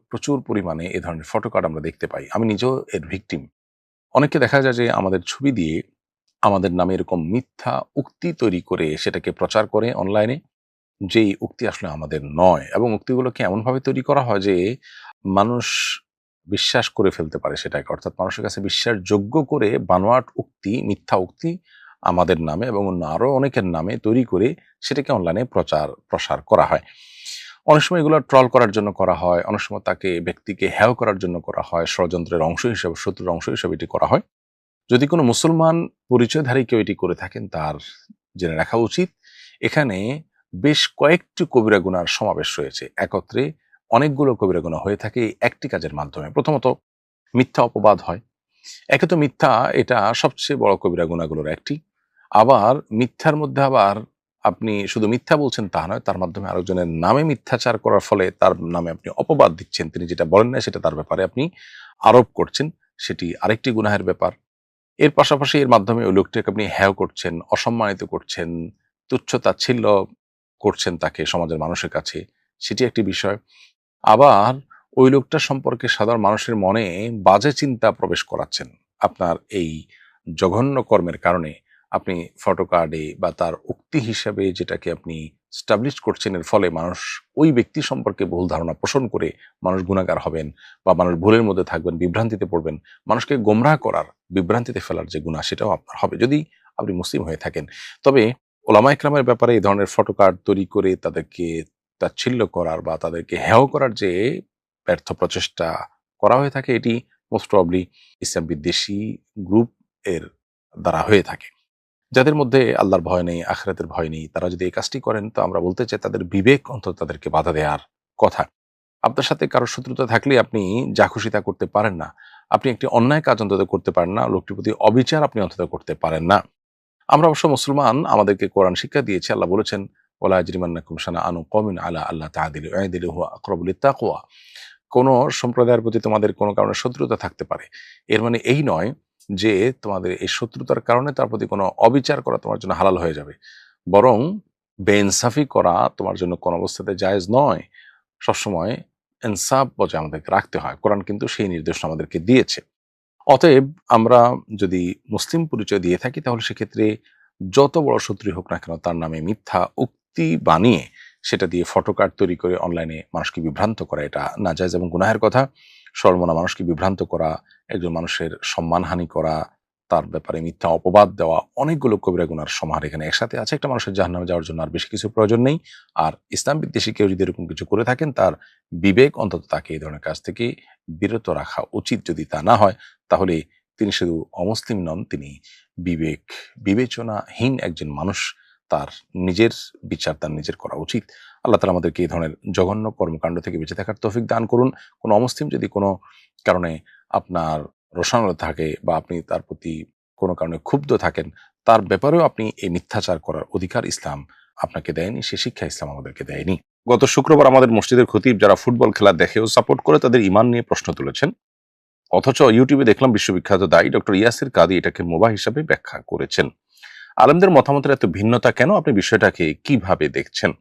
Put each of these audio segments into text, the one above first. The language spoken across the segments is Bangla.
প্রচুর পরিমাণে এ ধরনের ফটো কার্ড আমরা দেখতে পাই। আমি নিজেও এর ভিকটিম। অনেককে দেখা যায় যে আমাদের ছবি দিয়ে আমাদের নামে এরকম মিথ্যা উক্তি তৈরি করে সেটাকে প্রচার করে অনলাইনে, যেই উক্তি আসলে আমাদের নয়, এবং উক্তিগুলোকে এমনভাবে তৈরি করা হয় যে মানুষ বিশ্বাস করে ফেলতে পারে সেটাকে। অর্থাৎ মানুষের কাছে বিশ্বাসযোগ্য করে বানোয়াট উক্তি, মিথ্যা উক্তি আমাদের নামে এবং অন্য আরো অনেকের নামে তৈরি করে সেটাকে অনলাইনে প্রসার করা হয়। অনেক সময় এগুলো ট্রল করার জন্য করা হয়, অনেক সময় তাকে ব্যক্তিকে হেয় করার জন্য করা হয়, ষড়যন্ত্রের অংশ হিসেবে, শত্রুর অংশ হিসেবে এটি করা হয়। যদি কোনো মুসলমান পরিচয়ধারী কেউ এটি করে থাকেন, তার জেনে রাখা উচিত এখানে বেশ কয়েকটি কবিরা গুনার সমাবেশ রয়েছে। একত্রে অনেকগুলো কবিরা গুনাহ হয়ে থাকে এই একটি কাজের মাধ্যমে। প্রথমত, মিথ্যা অপবাদ হয়। একে তো মিথ্যা, এটা সবচেয়ে বড় কবিরা গুনাহগুলোর একটি। আবার মিথ্যার মধ্যে আবার আপনি শুধু মিথ্যা বলছেন তা নয়, তার মাধ্যমে আরেকজনের নামে মিথ্যাচার করার ফলে তার নামে আপনি অপবাদ দিচ্ছেন। তিনি যেটা বলেন না সেটা তার ব্যাপারে আপনি আরোপ করছেন, সেটি আরেকটি গুনাহের ব্যাপার। এর পাশাপাশি এর মাধ্যমে ওই লোকটাকে আপনি হেয় করছেন, অসম্মানিত করছেন, তুচ্ছ-তাচ্ছিল্য করছেন তাকে সমাজের মানুষের কাছে, সেটি একটি বিষয়। আবার ওই লোকটা সম্পর্কে সাধারণ মানুষের মনে বাজে চিন্তা প্রবেশ করাচ্ছেন। আপনার এই জঘন্য কর্মের কারণে আপনি ফটো কার্ডে বা তার উক্তি হিসাবে যেটাকে আপনি স্টাবলিশ করছেন, এর ফলে মানুষ ওই ব্যক্তি সম্পর্কে ভুল ধারণা পোষণ করে মানুষ গুনাহগার হবেন বা মানুষ ভুলের মধ্যে থাকবেন, বিভ্রান্তিতে পড়বেন। মানুষকে গোমরাহ করার, বিভ্রান্তিতে ফেলার যে গুনাহ, সেটাও আপনার হবে যদি আপনি মুসলিম হয়ে থাকেন। তবে ওলামা ইকরামের ব্যাপারে এই ধরনের ফটো কার্ড তৈরি করে তাদেরকে তাচ্ছিল্য করার বা তাদেরকে হেয় করার যে ব্যর্থ প্রচেষ্টা করা হয়ে থাকে, এটি মোস্ট প্রবাবলি ইসলাম বিদ্বেষী গ্রুপ এর দ্বারা হয়ে থাকে। যাদের মধ্যে আল্লাহর ভয় নেই, আখিরাতের ভয় নেই, তারা যদি এই কাজটি করেন, তো আমরা বলতে চাই তাদের বিবেক অন্তত তাদেরকে বাধা দেওয়ার কথা। আপনার সাথে কারো শত্রুতা থাকলে আপনি যা খুশি তা করতে পারেন না। আপনি একটি অন্যায় কাজ অন্তত করতে পারেন না, লোকটির প্রতি অবিচার আপনি অন্তত করতে পারেন না। আমরা অবশ্য মুসলমান, আমাদেরকে কোরআন শিক্ষা দিয়েছে। আল্লাহ বলেছেন, ওয়ালা ইয়াজরিমান্নাকুম শানাআনু কওমিন আলা আল্লা তা'দিলু ই'দিলু হুয়া আকরাবু লিত-তাকওয়া। কোন সম্প্রদায়ের প্রতি তোমাদের কোনো কারণে শত্রুতা থাকতে পারে, এর মানে এই নয় যে তোমাদের এই শত্রুতার কারণে তার প্রতি কোনো অবিচার করা তোমার জন্য হালাল হয়ে যাবে। বরং বেইনসাফি করা তোমার জন্য কোন অবস্থাতে জায়েজ নয়। সবসময় ইনসাফ বজায় আমাদেরকে রাখতে হয়। কোরআন কিন্তু সেই নির্দেশনা আমাদেরকে দিয়েছে। অতএব আমরা যদি মুসলিম পরিচয় দিয়ে থাকি, তাহলে সেক্ষেত্রে যত বড় শত্রুই হোক না কেন, তার নামে মিথ্যা উক্তি বানিয়ে সেটা দিয়ে ফটো কার্ড তৈরি করে অনলাইনে মানুষকে বিভ্রান্ত করা, এটা নাজায়েজ এবং গুনাহের কথা। সর্বমনা মানুষকে বিভ্রান্ত করা, একজন মানুষের সম্মানহানি করা, তার ব্যাপারে মিথ্যা অপবাদ দেওয়া, অনেকগুলো কবিরা গুনার সমাহার এখানে একসাথে আছে। একটা মানুষের জাহান্নামে যাওয়ার জন্য আর বেশি কিছু প্রয়োজন নেই। আর ইসলাম বিদ্বেষী কেউ যদি এরকম কিছু করে থাকেন, তার বিবেক অন্তত তাকে এই ধরনের কাজ থেকে বিরত রাখা উচিত। যদি তা না হয়, তাহলে তিনি শুধু অমুসলিম নন, তিনি বিবেচনাহীন একজন মানুষ। তার নিজের বিচার তার নিজের করা উচিত। আল্লাহ তাআলা আমাদেরকে এই ধরনের জঘন্য কর্মকাণ্ড থেকে বেঁচে থাকার তৌফিক দান করুন। কোনো অমুসলিম যদি কোনো কারণে আপনার রোষানল থাকে বা আপনি তার প্রতি কোনো কারণে ক্ষুব্ধ থাকেন, তার ব্যাপারেও আপনি এই মিথ্যাচার করার অধিকার ইসলাম আপনাকে দেয়নি, সে শিক্ষা ইসলাম আমাদেরকে দেয়নি। গত শুক্রবার আমাদের মসজিদের খতিব যারা ফুটবল খেলা দেখে ও সাপোর্ট করে, তাদের ঈমান নিয়ে প্রশ্ন তুলেছেন। অথচ ইউটিউবে দেখলাম বিশ্ববিখ্যাত দায়ী ডক্টর ইয়াসির কাদি এটাকে মুবাহ হিসাবে ব্যাখ্যা করেছেন। আলেমদের মতামতের এত ভিন্নতা কেন? আপনি বিষয়টাকে কিভাবে দেখছেন?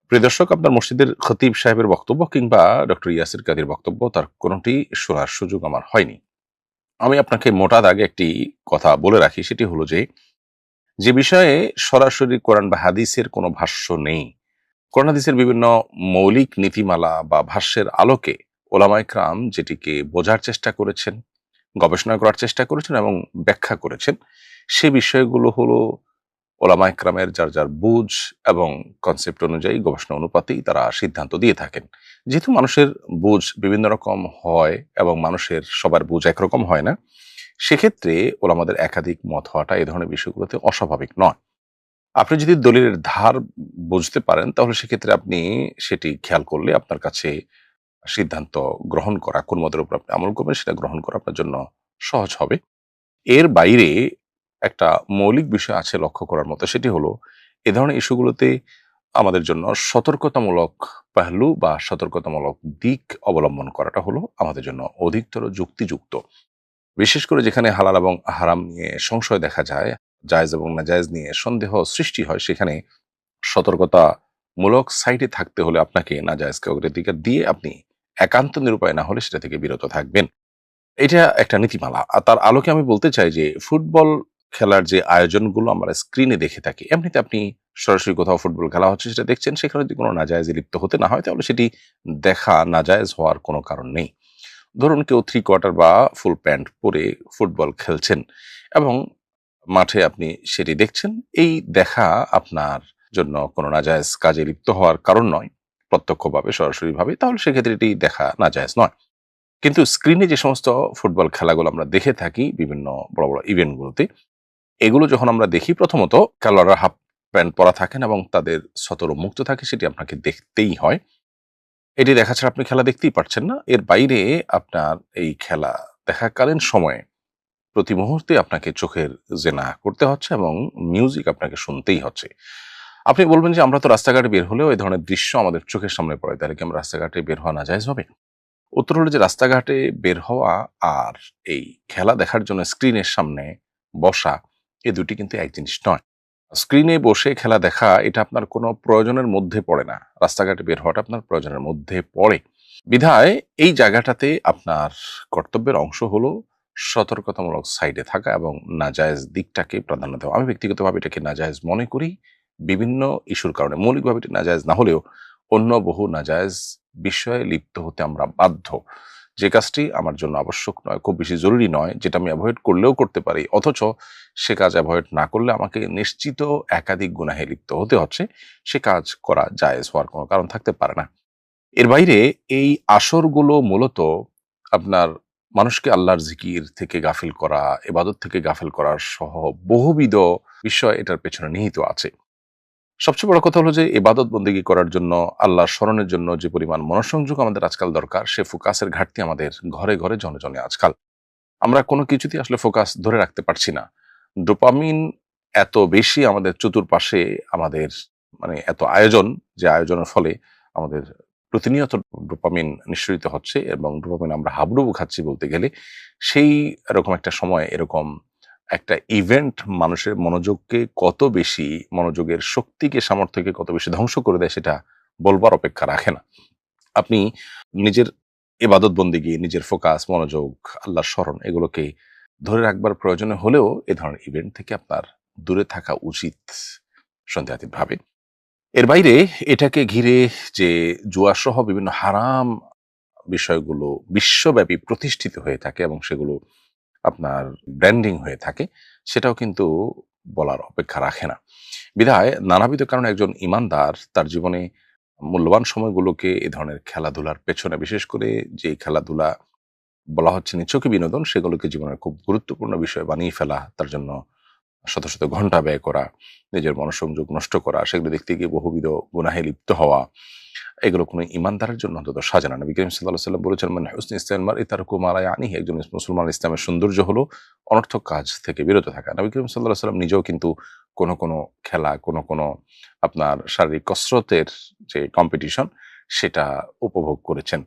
প্রিয় দর্শক, আপনার মসজিদের খতিব সাহেবের বক্তব্য কিংবা ডক্টর ইয়াসির কাদির বক্তব্য, তার কোনোটি শোনার সুযোগ আমার হয়নি। আমি আপনাকে মোটা দাগে একটি কথা বলে রাখি, সেটি হলো যে বিষয়ে সরাসরি কোরআন বা হাদিসের কোনো ভাষ্য নেই, কোরআন হাদিসের বিভিন্ন মৌলিক নীতিমালা বা ভাষ্যের আলোকে ওলামায়ে কেরাম যেটিকে বোঝার চেষ্টা করেছেন, গবেষণা করার চেষ্টা করেছেন এবং ব্যাখ্যা করেছেন, সে বিষয়গুলো হলো ওলামায়ে কেরামের যার যার বুঝ এবং কনসেপ্ট অনুযায়ী, গবেষণা অনুপাতেই তারা সিদ্ধান্ত দিয়ে থাকেন। যেহেতু মানুষের বুঝ বিভিন্ন রকম হয় এবং মানুষের সবার বুঝ একরকম হয় না, সেক্ষেত্রে ওলামাদের একাধিক মত হওয়াটা এই ধরনের বিষয়গুলোতে অস্বাভাবিক নয়। আপনি যদি দলিলের ধার বুঝতে পারেন, তাহলে সেক্ষেত্রে আপনি সেটি খেয়াল করলে আপনার কাছে সিদ্ধান্ত গ্রহণ করা, কোন মতের উপর আপনি আমল করবেন সেটা গ্রহণ করা আপনার জন্য সহজ হবে। এর বাইরে একটা মৌলিক বিষয় আছে লক্ষ্য করার মতো, সেটি হলো এ ধরনের ইস্যুগুলোতে আমাদের জন্য সতর্কতামূলক পেহলু বা সতর্কতামূলক দিক অবলম্বন করাটা হলো আমাদের জন্য অধিকতর যুক্তিযুক্ত। বিশেষ করে যেখানে হালাল এবং হারাম নিয়ে সংশয় দেখা যায়, জায়েজ এবং নাজায়েজ নিয়ে সন্দেহ সৃষ্টি হয়, সেখানে সতর্কতামূলক সাইডে থাকতে হলে আপনাকে নাজায়েজকে অগ্রাধিকার দিয়ে আপনি একান্ত নিরুপায় না হলে সেটা থেকে বিরত থাকবেন। এটা একটা নীতিমালা। আর তার আলোকে আমি বলতে চাই যে ফুটবল খেলার যে আয়োজনগুলো আমরা স্ক্রিনে দেখে থাকি, এমনিতে আপনি সরাসরি কোথাও ফুটবল খেলা হচ্ছে সেটা দেখছেন, সেখানে যদি কোনো নাজায়েজে লিপ্ত হতে না হয় তাহলে সেটি দেখা নাজায়েজ হওয়ার কোনো কারণ নেই। ধরুন কেউ 3 কোয়ার্টার বা ফুল প্যান্ট পরে ফুটবল খেলছেন এবং মাঠে আপনি সেটি দেখছেন। এই দেখা আপনার জন্য কোনো নাজায়েজ কাজে লিপ্ত হওয়ার কারণ নয়, প্রত্যক্ষভাবে সরাসরিভাবে। তাহলে সেক্ষেত্রে এটি দেখা নাজায়েজ নয়। কিন্তু স্ক্রিনে যে সমস্ত ফুটবল খেলাগুলো আমরা দেখে থাকি বিভিন্ন বড়, বড় ইভেন্টগুলোতে, এগুলো যখন আমরা দেখি প্রথমত খেলোয়াড়রা হাফ প্যান্ট পরা থাকেন এবং তাদের সতর মুক্ত থাকে, সেটি আপনাকে দেখতেই হয়। এটি দেখা ছাড়া আপনি খেলা দেখতেই পারছেন না। এর বাইরে আপনার এই খেলা দেখাকালীন সময়ে প্রতি মুহূর্তে আপনাকে চোখের জেনা করতে হচ্ছে এবং মিউজিক আপনাকে শুনতেই হচ্ছে। আপনি বলবেন যে আমরা তো রাস্তাঘাটে বের হলেও এই ধরনের দৃশ্য আমাদের চোখের সামনে পড়ে, তাহলে কি আমরা রাস্তাঘাটে বের হওয়া নাজায়েজ হবে? উত্তর হলো যে রাস্তাঘাটে বের হওয়া আর এই খেলা দেখার জন্য স্ক্রিনের সামনে বসা, এই দুটি কিন্তু এক জিনিস নয়। স্ক্রিনে বসে খেলা দেখা এটা আপনার কোনো প্রয়োজনের মধ্যে পড়ে না। রাস্তাঘাটে বের হওয়াটা আপনার প্রয়োজনের মধ্যে পড়ে। বিধায় এই জায়গাটাতে আপনার কর্তব্যের অংশ হলো সতর্কতামূলক সাইডে থাকা এবং নাজায়েজ দিকটাকে প্রাধান্য দেওয়া। আমি ব্যক্তিগতভাবে এটাকে নাজায়েজ মনে করি বিভিন্ন ইস্যুর কারণে। মৌলিকভাবে এটি নাজায়েজ না হলেও অন্য বহু নাজায়েজ বিষয়ে লিপ্ত হতে আমরা বাধ্য। যে কাজটি আমার জন্য আবশ্যক নয়, খুব বেশি জরুরি নয়, যেটা আমি এভয়েড করলেও করতে পারি, অথচ সে কাজ এভয়েড না করলে আমাকে নিশ্চিত একাধিক গুনাহে লিপ্ত হতে হচ্ছে, সে কাজ করা জায়েজ হওয়ার কোনো কারণ থাকতে পারে না। এর বাইরে এই আসরগুলো মূলত আপনার মানুষকে আল্লাহর জিকির থেকে গাফিল করা, ইবাদত থেকে গাফিল করার সহ বহুবিধ বিষয় এটার পেছনে নিহিত আছে। সবচেয়ে বড় কথা হলো যে ইবাদত বন্দেগী করার জন্য, আল্লাহর স্মরণের জন্য যে পরিমাণ মনোসংযোগ আমাদের আজকাল দরকার, সে ফোকাসের ঘাটতি আমাদের ঘরে, ঘরে জনে, জনে আজকাল। আমরা কোনো কিছুতেই আসলে ফোকাস ধরে রাখতে পারছি না। ডোপামিন এত বেশি আমাদের চতুর্পাশে, আমাদের মানে এত আয়োজন, যে আয়োজনের ফলে আমাদের প্রতিনিয়ত ডোপামিন নিঃসরিত হচ্ছে এবং ডোপামিন আমরা হাবুডুবু খাচ্ছি বলতে গেলে। সেই এরকম একটা সময় এরকম একটা ইভেন্ট মানুষের মনোযোগকে কত বেশি, মনোযোগের শক্তিকে, সামর্থ্যকে কত বেশি ধ্বংস করে দেয় সেটা বলবার অপেক্ষা রাখে না। আপনি নিজের ইবাদত বন্দেগী, নিজের ফোকাস, মনোযোগ, আল্লাহর স্মরণ এগুলোকে ধরে রাখবার প্রয়োজনে হলেও এ ধরনের ইভেন্ট থেকে আপনার দূরে থাকা উচিত সন্দেহাতীতভাবে। এর বাইরে এটাকে ঘিরে যে জুয়াসহ বিভিন্ন হারাম বিষয়গুলো বিশ্বব্যাপী প্রতিষ্ঠিত হয়ে থাকে এবং সেগুলো আপনার ব্র্যান্ডিং হয়ে থাকে, সেটাও কিন্তু বলার অপেক্ষা রাখে না। বিধায় নানাবিধ কারণে একজন ঈমানদার তার জীবনে মূল্যবান সময়গুলোকে এ ধরনের খেলাধুলার পেছনে, বিশেষ করে যে খেলাধুলা বলা হচ্ছে নিছকই বিনোদন, সেগুলোকে জীবনের খুব গুরুত্বপূর্ণ বিষয় বানিয়ে ফেলা, তার জন্য শত, শত ঘন্টা ব্যয় করা, নিজের মনোসংযোগ নষ্ট করা, সেগুলো দেখতে গিয়ে বহুবিধ গুনাহে লিপ্ত হওয়া, এগুলো কোনো ঈমানদারের জন্য অন্তত সাজানো না। নবী করিম সাল্লাল্লাহু আলাইহি ওয়াসাল্লাম বলেছেন, "মান হুসনি ইসলামিল মারই তারকু মা লা ইয়ানিহি।" একজন মুসলমান ইসলামের সৌন্দর্য হলো অনর্থক কাজ থেকে বিরত থাকা। নবী করিম সাল্লাল্লাহু আলাইহি ওয়াসাল্লাম নিজেও কিন্তু কোনো খেলা, কোনো আপনার শারীরিক কসরতের যে কম্পিটিশন, সেটা উপভোগ করেছেন।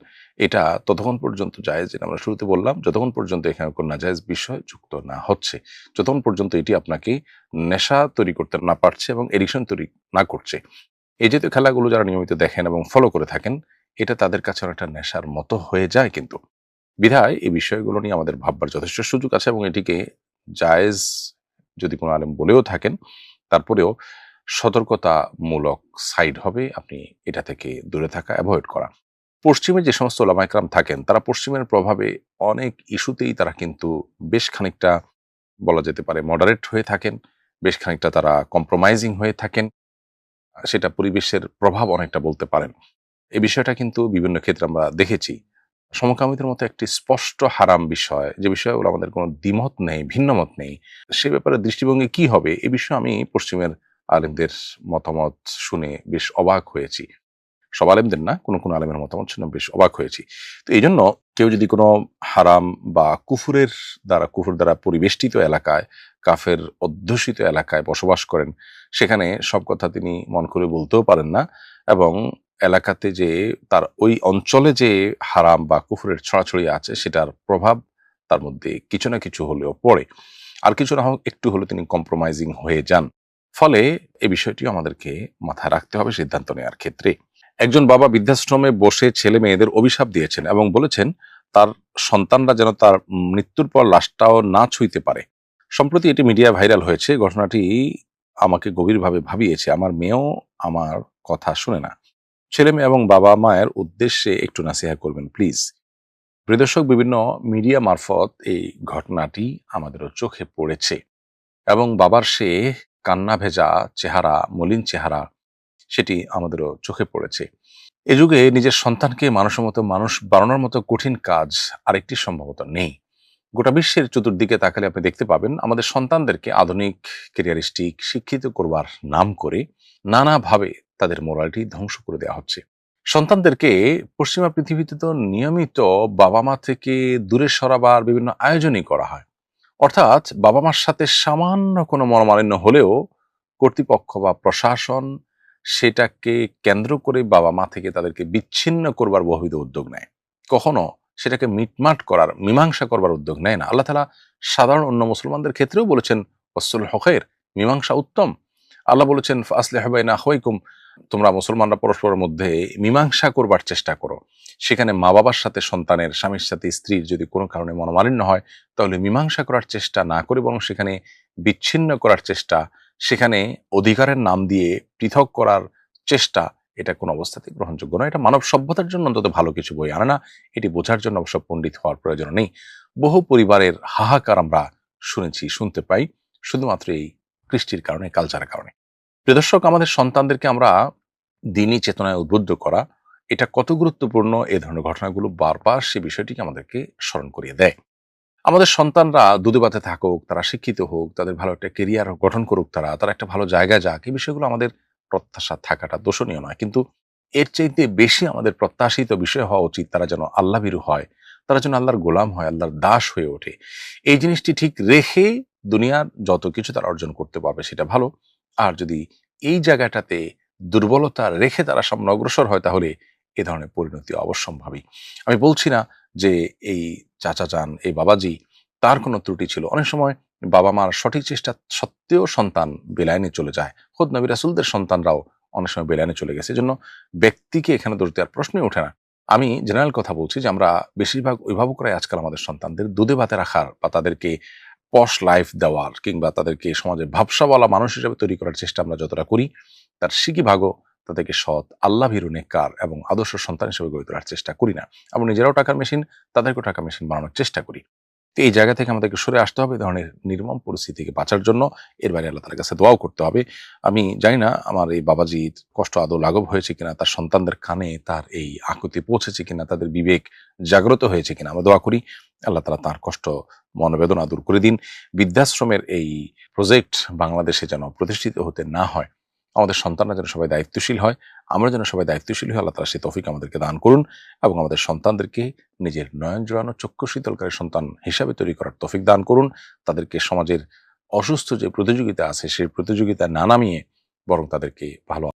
এটা ততক্ষণ পর্যন্ত জায়েজ, যেটা আমরা শুরুতে বললাম, যতক্ষণ পর্যন্ত এখানে কোনো নাজায়েজ বিষয় যুক্ত না হচ্ছে। যতক্ষণ পর্যন্ত এটি আপনাকে নেশা তৈরি করতে না পারছে এবং এডিকশন তৈরি না করছে। এই জাতীয় খেলাগুলো যারা নিয়মিত দেখেন এবং ফলো করে থাকেন, এটা তাদের কাছে অনেকটা নেশার মতো হয়ে যায় কিন্তু। বিধায় এই বিষয়গুলো নিয়ে আমাদের ভাববার যথেষ্ট সুযোগ আছে এবং এটিকে জায়েজ যদি কোনো আলেম বলেও থাকেন, তারপরেও সতর্কতামূলক সাইড হবে আপনি এটা থেকে দূরে থাকা, এভয়েড করা। পশ্চিমে যে সমস্ত ওলামা একরাম থাকেন, তারা পশ্চিমের প্রভাবে অনেক ইস্যুতেই তারা কিন্তু বেশ খানিকটা বলা যেতে পারে মডারেট হয়ে থাকেন, বেশ খানিকটা তারা কম্প্রোমাইজিং হয়ে থাকেন। সেটা পরিবেশের প্রভাব অনেকটা বলতে পারেন। এই বিষয়টা কিন্তু বিভিন্ন ক্ষেত্রে আমরা দেখেছি। সমকামীদের মতো একটি স্পষ্ট হারাম বিষয়, যে বিষয়ে আমাদের কোনো দ্বিমত নেই, ভিন্নমত নেই, সে ব্যাপারে দৃষ্টিভঙ্গি কি হবে? এ বিষয়ে আমি পশ্চিমের আলেমদের মতামত শুনে বেশ অবাক হয়েছি। সব আলেমদের না, কোনো আলেমের মতামত শুনে বেশ অবাক হয়েছি। তো এইজন্য কেউ যদি কোনো হারাম বা কুফর দ্বারা পরিবেষ্টিত এলাকায়, কাফের অধ্যুষিত এলাকায় বসবাস করেন, সেখানে সব কথা তিনি মন করে বলতেও পারেন না এবং এলাকাতে যে তার ওই অঞ্চলে যে হারাম বা কুফরের ছড়াছড়ি আছে, সেটার প্রভাব তার মধ্যে কিছু না কিছু হলেও পড়ে। আর কিছু না হোক একটু হলেও তিনি কম্প্রোমাইজিং হয়ে যান। ফলে এই বিষয়টিও আমাদেরকে মাথায় রাখতে হবে সিদ্ধান্ত নেওয়ার ক্ষেত্রে। একজন বাবা বৃদ্ধাশ্রমে বসে ছেলে মেয়েদের অভিশাপ দিয়েছেন এবং বলেছেন তার সন্তানরা যেন তার মৃত্যুর পর লাশটাও না ছুঁইতে পারে। সম্প্রতি এটি মিডিয়া ভাইরাল হয়েছে। ঘটনাটি আমাকে গভীরভাবে ভাবিয়েছে। আমার মেয়েও আমার কথা শুনে না। ছেলে মেয়ে এবং বাবা মায়ের উদ্দেশ্যে একটু নাসিহা করবেন প্লিজ। প্রিয় দর্শক, বিভিন্ন মিডিয়া মারফত এই ঘটনাটি আমাদেরও চোখে পড়েছে এবং বাবার সে কান্না ভেজা চেহারা, মলিন চেহারা, সেটি আমাদেরও চোখে পড়েছে। এ যুগে নিজের সন্তানকে মানুষের মতো মানুষ বানানোর মতো কঠিন কাজ আরেকটি সম্ভবত নেই। গোটা বিশ্বের চতুর্দিকে তাকালে আপনি দেখতে পাবেন আমাদের সন্তানদেরকে আধুনিক, ক্যারিয়ারিস্টিক, শিক্ষিত করবার নাম করে নানাভাবে তাদের মোরালিটি ধ্বংস করে দেওয়া হচ্ছে। সন্তানদেরকে পশ্চিমা পৃথিবীতে তো নিয়মিত বাবা মা থেকে দূরে সরাবার বিভিন্ন আয়োজনই করা হয়। অর্থাৎ বাবা মার সাথে সামান্য কোনো মনোমালিন্য হলেও কর্তৃপক্ষ বা প্রশাসন সেটাকে কেন্দ্র করে বাবা মা থেকে তাদেরকে বিচ্ছিন্ন করবার বহুবিধ উদ্যোগ নেয়। কখনো সেটাকে মিটমাট করার, মীমাংসা করবার উদ্যোগ নেয় না। আল্লাহ তাআলা সাধারণ অন্য মুসলমানদের ক্ষেত্রেও বলেছেন ওয়াসলুল হকের, মীমাংসা উত্তম। আল্লাহ বলেছেন ফাসলিহু বাইনা আখাওয়াইকুম, তোমরা মুসলমানরা পরস্পরের মধ্যে মীমাংসা করবার চেষ্টা করো। সেখানে মা বাবার সাথে সন্তানের, স্বামীর সাথে স্ত্রীর যদি কোনো কারণে মনোমালিন্য হয় তাহলে মীমাংসা করার চেষ্টা না করে বরং সেখানে বিচ্ছিন্ন করার চেষ্টা, সেখানে অধিকারের নাম দিয়ে পৃথক করার চেষ্টা, এটা কোনো অবস্থাতেই গ্রহণযোগ্য নয়। এটা মানব সভ্যতার জন্য অন্তত ভালো কিছু বই আনে না। এটি বোঝার জন্য অবশ্য পণ্ডিত হওয়ার প্রয়োজন নেই। বহু পরিবারের হাহাকার আমরা শুনেছি, শুনতে পাই শুধুমাত্র এই কৃষ্টির কারণে, কালচারের কারণে। প্রিয় দর্শক, আমাদের সন্তানদেরকে আমরা দিনী চেতনায় উদ্বুদ্ধ করা, এটা কত গুরুত্বপূর্ণ, এ ধরনের ঘটনাগুলো বারবার সে বিষয়টিকে আমাদেরকে স্মরণ করিয়ে দেয়। আমাদের সন্তানরা দুধে ভাতে থাকুক, তারা শিক্ষিত হোক, তাদের ভালো একটা কেরিয়ার গঠন করুক, তারা একটা ভালো জায়গায় যাক, এই বিষয়গুলো আমাদের প্রত্যাশা থাকাটা দোষণীয় নয়। কিন্তু এর চাইতে বেশি আমাদের প্রত্যাশিত বিষয় হওয়া উচিত তারা যেন আল্লাহভীরু হয়, তারা যেন আল্লাহর গোলাম হয়, আল্লাহর দাস হয়ে ওঠে। এই জিনিসটি ঠিক রেখে দুনিয়ার যত কিছু তারা অর্জন করতে পারবে সেটা ভালো। আর যদি এই জায়গাটাতে দুর্বলতা রেখে তারা সামনে অগ্রসর হয় তাহলে এ ধরনের পরিণতি অবশ্যম্ভাবী। আমি বলছি না যে এই চাচা যান, এই বাবাজি তার কোনো ত্রুটি ছিল। অনেক সময় বাবা মার সঠিক চেষ্টা সত্ত্বেও সন্তান বেলাইনে চলে যায়। খোদ নবী রাসূলদের সন্তানরাও অনেক সময় বেলাইনে চলে গেছে। এজন্য ব্যক্তিকে এখানে দোষ দেওয়ার প্রশ্নই ওঠে না। আমি জেনারেল কথা বলছি যে আমরা বেশিরভাগ অভিভাবকরাই আজকাল আমাদের সন্তানদের দুধে ভাতে রাখার বা তাদেরকে পশ লাইফ দেওয়ার কিংবা তাদেরকে সমাজে ভাবসাওয়ালা মানুষ হিসেবে তৈরি করার চেষ্টা আমরা যতটা করি, তার সিকিভাগও তাদেরকে সৎ, আল্লাহভীরু, নেককার এবং আদর্শ সন্তান হিসেবে গড়ে তোলার চেষ্টা করি না। আমরা নিজেরাও টাকার মেশিন, তাদেরকেও টাকা মেশিন বানানোর চেষ্টা করি। তো এই জায়গা থেকে আমাদেরকে সরে আসতে হবে, এই ধরনের নির্মম পরিস্থিতি থেকে বাঁচার জন্য। এর বাইরে আল্লাহ তাআলার কাছে দোয়াও করতে হবে। আমি জানি না আমার এই বাবাজির কষ্ট আদৌ লাঘব হয়েছে কিনা, তার সন্তানদের কানে তার এই আকুতি পৌঁছেছে কিনা, তাদের বিবেক জাগ্রত হয়েছে কিনা। আমরা দোয়া করি আল্লাহ তাআলা তার কষ্ট, মনোবেদনা দূর করে দিন। বৃদ্ধাশ্রমের এই প্রজেক্ট বাংলাদেশে যেন প্রতিষ্ঠিত হতে না হয়। আমাদের সন্তানরা যেন সবাই দায়িত্বশীল হয়, আমরা যেন সবাই দায়িত্বশীল হই। আল্লাহ তাআলা সেই তৌফিক আমাদেরকে দান করুন এবং আমাদের সন্তানদেরকে নিজের নয়ন জোড়ানো, চক্ষু শীতলকারী সন্তান হিসাবে তৈরি করার তৌফিক দান করুন। তাদেরকে সমাজের অসুস্থ যে প্রতিযোগিতা আছে সেই প্রতিযোগিতায় না নামিয়ে বরং তাদেরকে ভালো